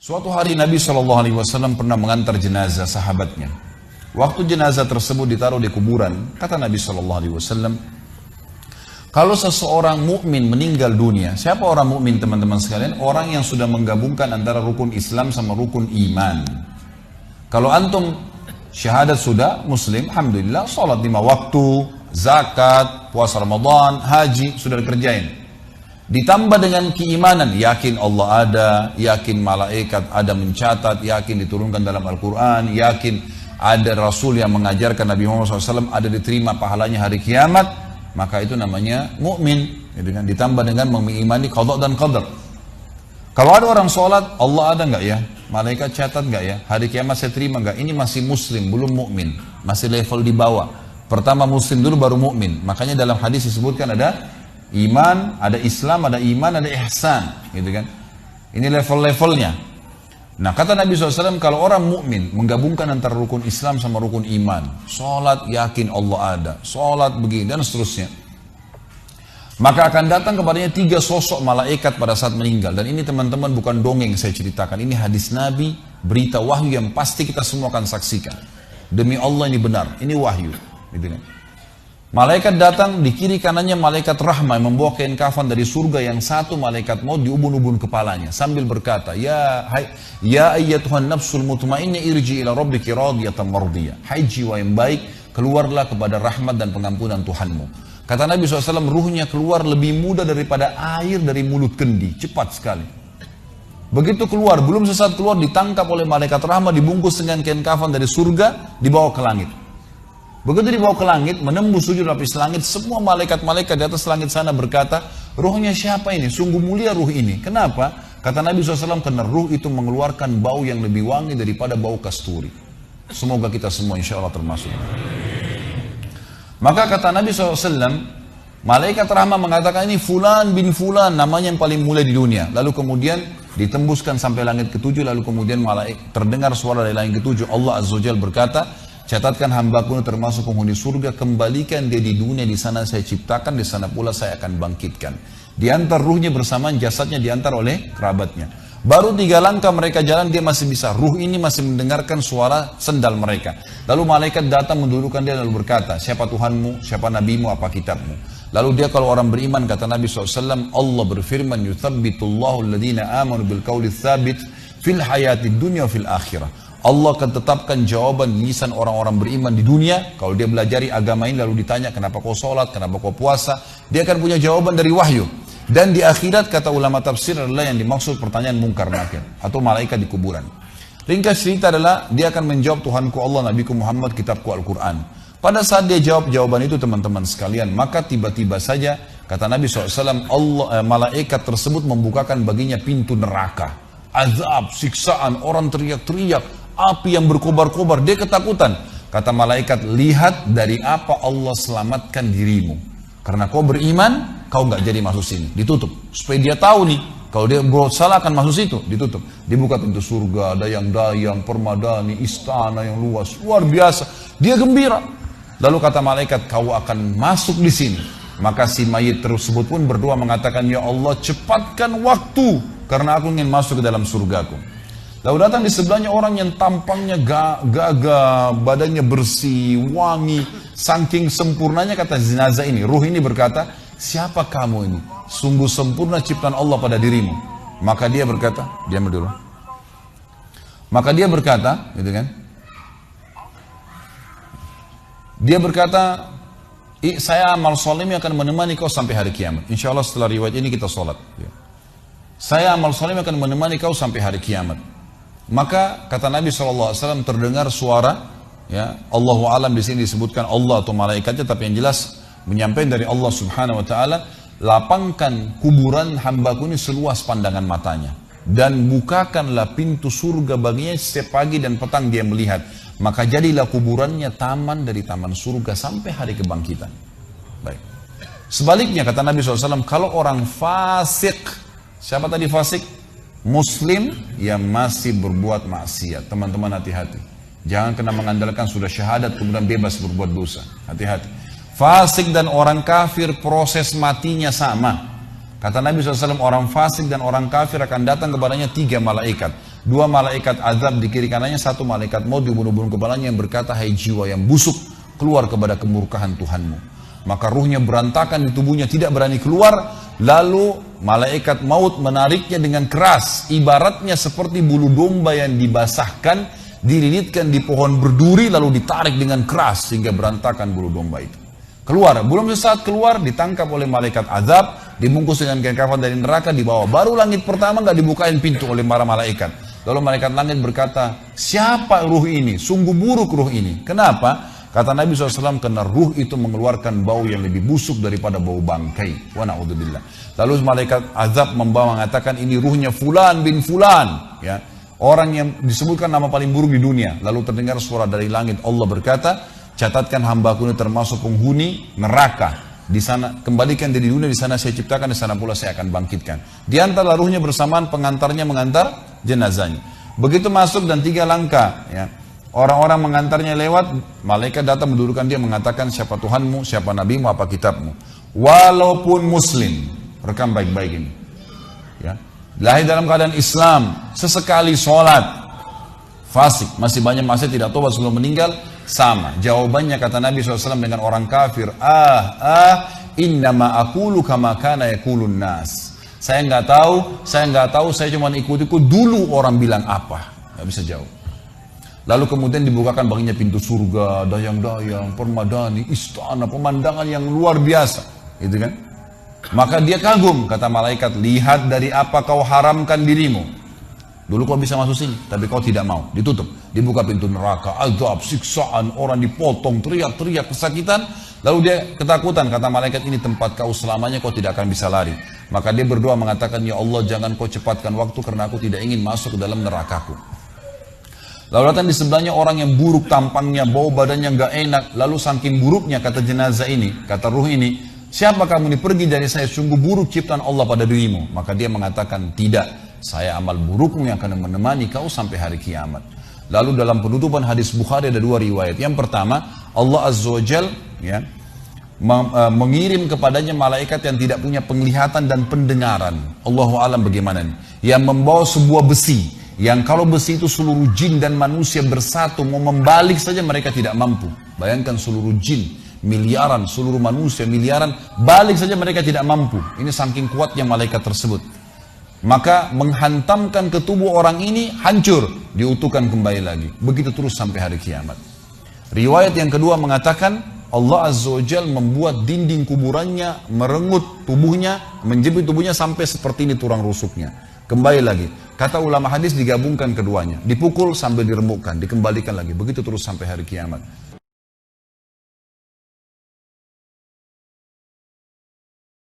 Suatu hari Nabi SAW pernah mengantar jenazah sahabatnya. Waktu jenazah tersebut ditaruh di kuburan, kata Nabi SAW, kalau seseorang mukmin meninggal dunia, siapa orang mukmin teman-teman sekalian? Orang yang sudah menggabungkan antara rukun Islam sama rukun iman. Kalau antum syahadat sudah, muslim, alhamdulillah, sholat 5 waktu, zakat, puasa Ramadan, haji, sudah dikerjain. Ditambah dengan keimanan, yakin Allah ada, yakin malaikat ada mencatat, yakin diturunkan dalam Al-Quran, yakin ada Rasul yang mengajarkan Nabi Muhammad SAW, ada diterima pahalanya hari kiamat, maka itu namanya mukmin. Ditambah dengan mengimani qada dan qadar. Kalau ada orang sholat, Allah ada nggak ya? Malaikat catat nggak ya? Hari kiamat saya terima nggak? Ini masih muslim, belum mukmin, masih level di bawah. Pertama muslim dulu baru mukmin. Makanya dalam hadis disebutkan ada iman, ada Islam, ada iman, ada ihsan, gitu kan? Ini level-levelnya. Nah, kata Nabi SAW, kalau orang mukmin menggabungkan antara rukun Islam sama rukun iman, sholat yakin Allah ada, sholat begini dan seterusnya, maka akan datang kepadanya 3 sosok malaikat pada saat meninggal. Dan ini teman-teman bukan dongeng saya ceritakan, ini hadis Nabi, berita wahyu yang pasti kita semua akan saksikan. Demi Allah ini benar, ini wahyu, gitu kan? Malaikat datang, di kiri kanannya malaikat rahmah yang membawa kain kafan dari surga, yang satu malaikat maut di ubun-ubun kepalanya sambil berkata, ya ayyatuhan nafsul mutmainnah irji ila rabbiki radiyatan mardiyah. Hai jiwa yang baik, keluarlah kepada rahmat dan pengampunan Tuhanmu. Kata Nabi SAW, ruhnya keluar lebih mudah daripada air dari mulut kendi, cepat sekali. Begitu keluar, belum sesaat keluar, ditangkap oleh malaikat rahmah, dibungkus dengan kain kafan dari surga, dibawa ke langit. Begitu dibawa ke langit, menembus 7 lapis langit, semua malaikat-malaikat di atas langit sana berkata, ruhnya siapa ini? Sungguh mulia ruh ini. Kenapa? Kata Nabi SAW, karena ruh itu mengeluarkan bau yang lebih wangi daripada bau kasturi. Semoga kita semua insya Allah termasuk. Maka kata Nabi SAW, malaikat rahmah mengatakan ini Fulan bin Fulan, namanya yang paling mulia di dunia. Lalu kemudian ditembuskan sampai langit ke-7, lalu kemudian terdengar suara dari langit ke-7. Allah Azza wa Jalla berkata, catatkan hambaku termasuk penghuni surga, kembalikan dia di dunia, di sana saya ciptakan, di sana pula saya akan bangkitkan. Diantar ruhnya bersamaan jasadnya, diantar oleh kerabatnya. Baru 3 langkah mereka jalan, dia masih bisa, ruh ini masih mendengarkan suara sendal mereka. Lalu malaikat datang mendudukkan dia lalu berkata, siapa Tuhanmu, siapa nabimu, apa kitabmu? Lalu dia kalau orang beriman, kata Nabi SAW, Allah berfirman, yuthabbitullahu alladhina amanu bil qawli tsabit fil hayatid dunya fil akhirah. Allah akan tetapkan jawaban lisan orang-orang beriman di dunia. Kalau dia belajari agama ini lalu ditanya kenapa kau sholat, kenapa kau puasa, dia akan punya jawaban dari wahyu. Dan di akhirat, kata ulama tafsir, adalah yang dimaksud pertanyaan mungkar nakir atau malaikat di kuburan. Ringkas cerita adalah dia akan menjawab, Tuhanku Allah, Nabiku Muhammad, kitabku Al-Quran. Pada saat dia jawab jawaban itu teman-teman sekalian, maka tiba-tiba saja kata Nabi SAW, malaikat tersebut membukakan baginya pintu neraka, azab, siksaan, orang teriak-teriak, api yang berkobar-kobar, dia ketakutan. Kata malaikat, lihat dari apa Allah selamatkan dirimu. Karena kau beriman, kau nggak jadi masuk sini, ditutup. Supaya dia tahu nih, kalau dia berbuat salah akan masuk situ, ditutup. Dibuka pintu surga, dayang-dayang, permadani, istana yang luas, luar biasa. Dia gembira. Lalu kata malaikat, kau akan masuk di sini. Maka si mayit tersebut pun berdoa mengatakan, ya Allah cepatkan waktu, karena aku ingin masuk ke dalam surgaku. Lalu datang di sebelahnya orang yang tampangnya gagah, badannya bersih, wangi, saking sempurnanya kata jenazah ini. Ruh ini berkata, siapa kamu ini? Sungguh sempurna ciptaan Allah pada dirimu. Maka dia berkata, diam dulu. Maka dia berkata, gitu kan? Dia berkata, saya amal soleh akan menemani kau sampai hari kiamat. Insya Allah setelah riwayat ini kita sholat. Saya amal soleh akan menemani kau sampai hari kiamat. Maka kata Nabi SAW terdengar suara, ya Allahu alam di sini disebutkan Allah atau malaikatnya, tapi yang jelas menyampaikan dari Allah Subhanahu Wa Taala, lapangkan kuburan hambaku ini seluas pandangan matanya dan bukakanlah pintu surga baginya setiap pagi dan petang dia melihat. Maka jadilah kuburannya taman dari taman surga sampai hari kebangkitan. Baik. Sebaliknya kata Nabi SAW, kalau orang fasik, siapa tadi fasik? Muslim yang masih berbuat maksiat. Teman-teman hati-hati. Jangan kena mengandalkan sudah syahadat kemudian bebas berbuat dosa. Hati-hati. Fasik dan orang kafir proses matinya sama. Kata Nabi SAW, orang fasik dan orang kafir akan datang kepadanya 3 malaikat. 2 malaikat azab di kiri kanannya, 1 malaikat maut di bunuh-bunuh kepalanya yang berkata, hai jiwa yang busuk, keluar kepada kemurkaan Tuhanmu. Maka ruhnya berantakan di tubuhnya, tidak berani keluar. Lalu malaikat maut menariknya dengan keras. Ibaratnya seperti bulu domba yang dibasahkan, dililitkan di pohon berduri, lalu ditarik dengan keras sehingga berantakan bulu domba itu. Keluar, belum sesaat keluar, ditangkap oleh malaikat azab, dibungkus dengan kain kafan dari neraka, dibawa. Baru langit pertama nggak dibukain pintu oleh para malaikat. Lalu malaikat langit berkata, siapa ruh ini? Sungguh buruk ruh ini. Kenapa? Kata Nabi SAW, karena ruh itu mengeluarkan bau yang lebih busuk daripada bau bangkai. Wa na'udzubillah. Lalu malaikat azab membawa mengatakan, ini ruhnya Fulan bin Fulan. Ya. Orang yang disebutkan nama paling buruk di dunia. Lalu terdengar suara dari langit, Allah berkata, catatkan hambaku ini termasuk penghuni neraka. Di sana kembalikan dari dunia, di sana saya ciptakan, di sana pula saya akan bangkitkan. Di antara ruhnya bersamaan pengantarnya mengantar jenazahnya. Begitu masuk dan 3 langkah, ya. Orang-orang mengantarnya lewat, malaikat datang mendudukkan dia, mengatakan siapa Tuhanmu, siapa nabimu, apa kitabmu. Walaupun muslim, rekam baik-baik ini. Ya. Lahir dalam keadaan Islam, sesekali sholat, fasik, masih banyak masih tidak tobat sebelum meninggal, sama. Jawabannya kata Nabi SAW dengan orang kafir, innama aqulu kama kana yaqulun nas. Saya nggak tahu, saya cuma ikut-ikut dulu orang bilang apa, nggak bisa jawab. Lalu kemudian dibukakan baginya pintu surga, dayang-dayang, permadani, istana, pemandangan yang luar biasa, gitu kan? Maka dia kagum, kata malaikat, lihat dari apa kau haramkan dirimu. Dulu kau bisa masuk sini, tapi kau tidak mau, ditutup. Dibuka pintu neraka, azab, siksaan, orang dipotong, teriak-teriak, kesakitan. Lalu dia ketakutan, kata malaikat, ini tempat kau selamanya, kau tidak akan bisa lari. Maka dia berdoa mengatakan, ya Allah jangan kau cepatkan waktu karena aku tidak ingin masuk ke dalam nerakaku. Lalu datang di sebelahnya orang yang buruk tampangnya, bau badannya nggak enak. Lalu saking buruknya kata jenazah ini, kata ruh ini, siapa kamu ini? Pergi dari saya, sungguh buruk ciptaan Allah pada dirimu. Maka dia mengatakan, tidak, saya amal burukmu yang akan menemani kau sampai hari kiamat. Lalu dalam penutupan hadis Bukhari ada 2 riwayat. Yang pertama, Allah Azza wa Jal ya, mengirim kepadanya malaikat yang tidak punya penglihatan dan pendengaran. Allahu alam bagaimana nih? Yang membawa sebuah besi, yang kalau besi itu seluruh jin dan manusia bersatu mau membalik saja mereka tidak mampu. Bayangkan seluruh jin miliaran, seluruh manusia miliaran, balik saja mereka tidak mampu. Ini saking kuatnya malaikat tersebut. Maka menghantamkan ke tubuh orang ini, hancur, diutuhkan kembali lagi. Begitu terus sampai hari kiamat. Riwayat yang kedua mengatakan, Allah Azza wa Jal membuat dinding kuburannya merenggut tubuhnya, menjepit tubuhnya sampai seperti ini tulang rusuknya. Kembali lagi. Kata ulama hadis digabungkan keduanya. Dipukul sambil diremukkan, dikembalikan lagi. Begitu terus sampai hari kiamat.